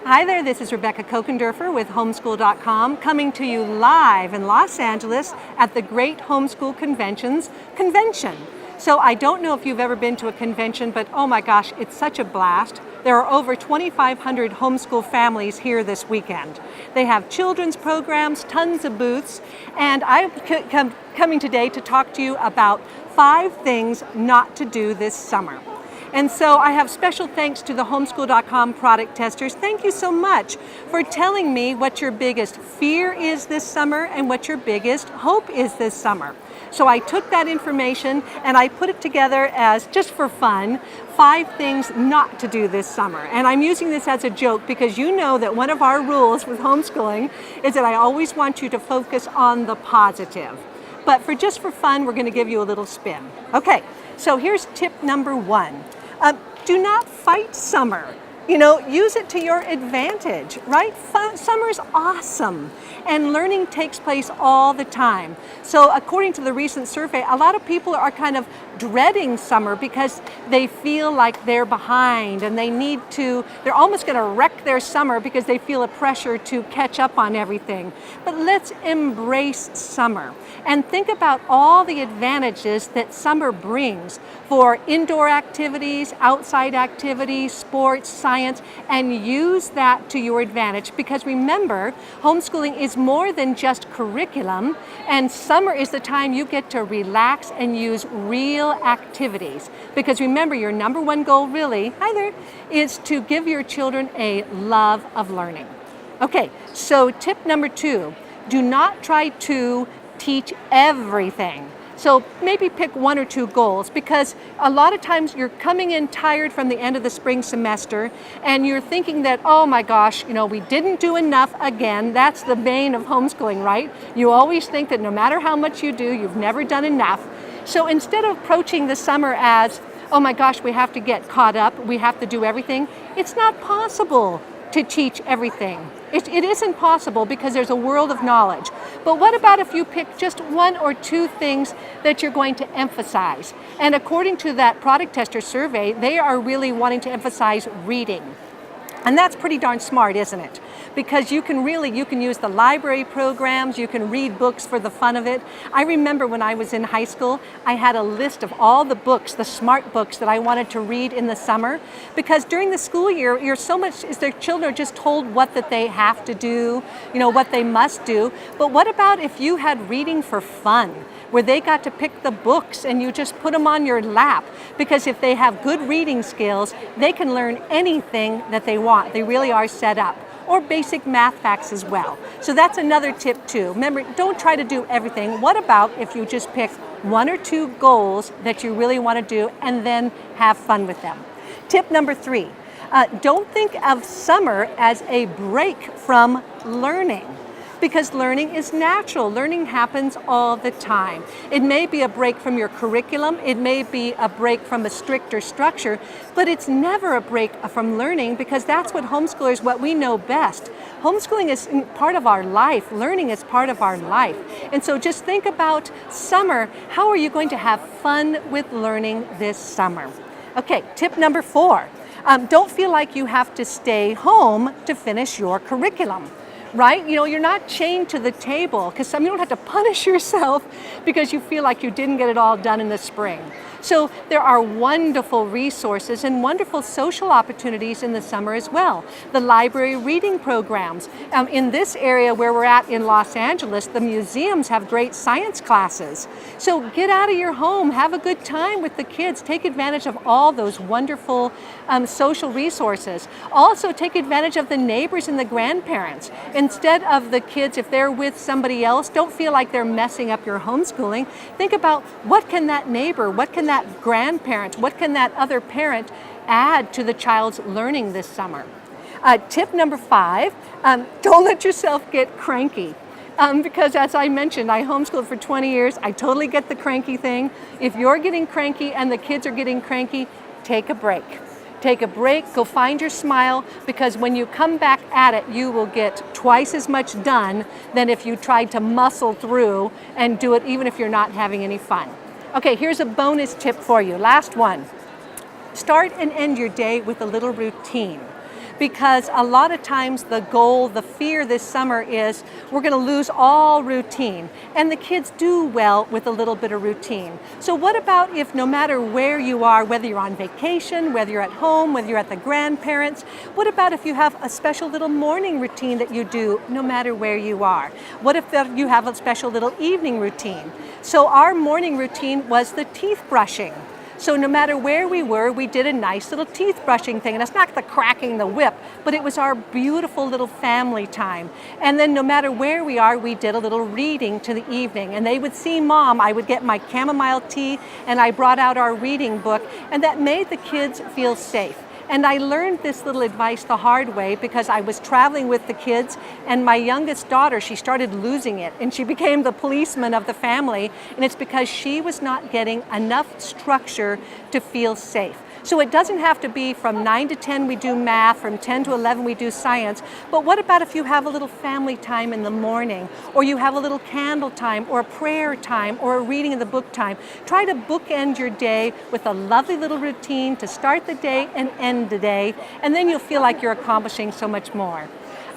Hi there, this is Rebecca Kokendorfer with Homeschool.com coming to you live in Los Angeles at the Great Homeschool Convention. So I don't know if you've ever been to a convention, but oh my gosh, it's such a blast. There are over 2,500 homeschool families here this weekend. They have children's programs, tons of booths, and I'm coming today to talk to you about 5 things not to do this summer. And so I have special thanks to the Homeschool.com product testers. Thank you so much for telling me what your biggest fear is this summer and what your biggest hope is this summer. So I took that information and I put it together as, just for fun, 5 things not to do this summer. And I'm using this as a joke because you know that one of our rules with homeschooling is that I always want you to focus on the positive. But just for fun, we're going to give you a little spin. Okay, so here's tip number 1. Do not fight summer. Use it to your advantage, right? Summer's awesome, and learning takes place all the time. So according to the recent survey, a lot of people are kind of dreading summer because they feel like they're behind and they're almost going to wreck their summer because they feel a pressure to catch up on everything. But let's embrace summer and think about all the advantages that summer brings for indoor activities, outside activities, sports, science, and use that to your advantage, because remember, homeschooling is more than just curriculum, and summer is the time you get to relax and use real activities. Because remember, your number 1 goal really, hi there, is to give your children a love of learning. Okay, so tip number 2, do not try to teach everything. So maybe pick 1 or 2 goals, because a lot of times you're coming in tired from the end of the spring semester and you're thinking that, oh my gosh, we didn't do enough again. That's the bane of homeschooling, right? You always think that no matter how much you do, you've never done enough. So instead of approaching the summer as, oh my gosh, we have to get caught up, we have to do everything, it's not possible to teach everything. It isn't possible because there's a world of knowledge. But what about if you pick just 1 or 2 things that you're going to emphasize? And according to that product tester survey, they are really wanting to emphasize reading. And that's pretty darn smart, isn't it? Because you can use the library programs, you can read books for the fun of it. I remember when I was in high school, I had a list of all the books, the smart books that I wanted to read in the summer, because during the school year, their children are just told what that they have to do, what they must do. But what about if you had reading for fun, where they got to pick the books and you just put them on your lap? Because if they have good reading skills, they can learn anything that they want. They really are set up. Or basic math facts as well. So that's another tip too. Remember, don't try to do everything. What about if you just pick 1 or 2 goals that you really want to do and then have fun with them? Tip number 3, don't think of summer as a break from learning, because learning is natural. Learning happens all the time. It may be a break from your curriculum, it may be a break from a stricter structure, but it's never a break from learning, because that's what homeschoolers, what we know best. Homeschooling is part of our life. Learning is part of our life. And so just think about summer. How are you going to have fun with learning this summer? Okay, tip number 4. Don't feel like you have to stay home to finish your curriculum. Right? You're not chained to the table, because you don't have to punish yourself because you feel like you didn't get it all done in the spring. So there are wonderful resources and wonderful social opportunities in the summer as well. The library reading programs. In this area where we're at in Los Angeles, the museums have great science classes. So get out of your home, have a good time with the kids, take advantage of all those wonderful social resources. Also take advantage of the neighbors and the grandparents. Instead of the kids, if they're with somebody else, don't feel like they're messing up your homeschooling. Think about, what can that neighbor, what can that grandparent, what can that other parent add to the child's learning this summer? Tip number 5, don't let yourself get cranky. Because as I mentioned, I homeschooled for 20 years. I totally get the cranky thing. If you're getting cranky and the kids are getting cranky, take a break. Take a break, go find your smile, because when you come back at it, you will get twice as much done than if you tried to muscle through and do it even if you're not having any fun. Okay, here's a bonus tip for you. Last one. Start and end your day with a little routine. because a lot of times the goal, the fear this summer is we're going to lose all routine. And the kids do well with a little bit of routine. So what about if no matter where you are, whether you're on vacation, whether you're at home, whether you're at the grandparents, what about if you have a special little morning routine that you do no matter where you are? What if you have a special little evening routine? So our morning routine was the teeth brushing. So no matter where we were, we did a nice little teeth brushing thing. And it's not the cracking the whip, but it was our beautiful little family time. And then no matter where we are, we did a little reading to the evening. And they would see Mom, I would get my chamomile tea, and I brought out our reading book, and that made the kids feel safe. And I learned this little advice the hard way because I was traveling with the kids, and my youngest daughter, she started losing it, and she became the policeman of the family, and it's because she was not getting enough structure to feel safe. So it doesn't have to be from 9 to 10 we do math, from 10 to 11 we do science, but what about if you have a little family time in the morning, or you have a little candle time, or a prayer time, or a reading of the book time? Try to bookend your day with a lovely little routine to start the day and end the day, and then you'll feel like you're accomplishing so much more.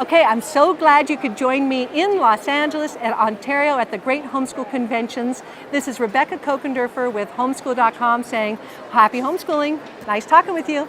Okay, I'm so glad you could join me in Los Angeles and Ontario at the Great Homeschool Conventions. This is Rebecca Kokendorfer with Homeschool.com saying, happy homeschooling. Nice talking with you.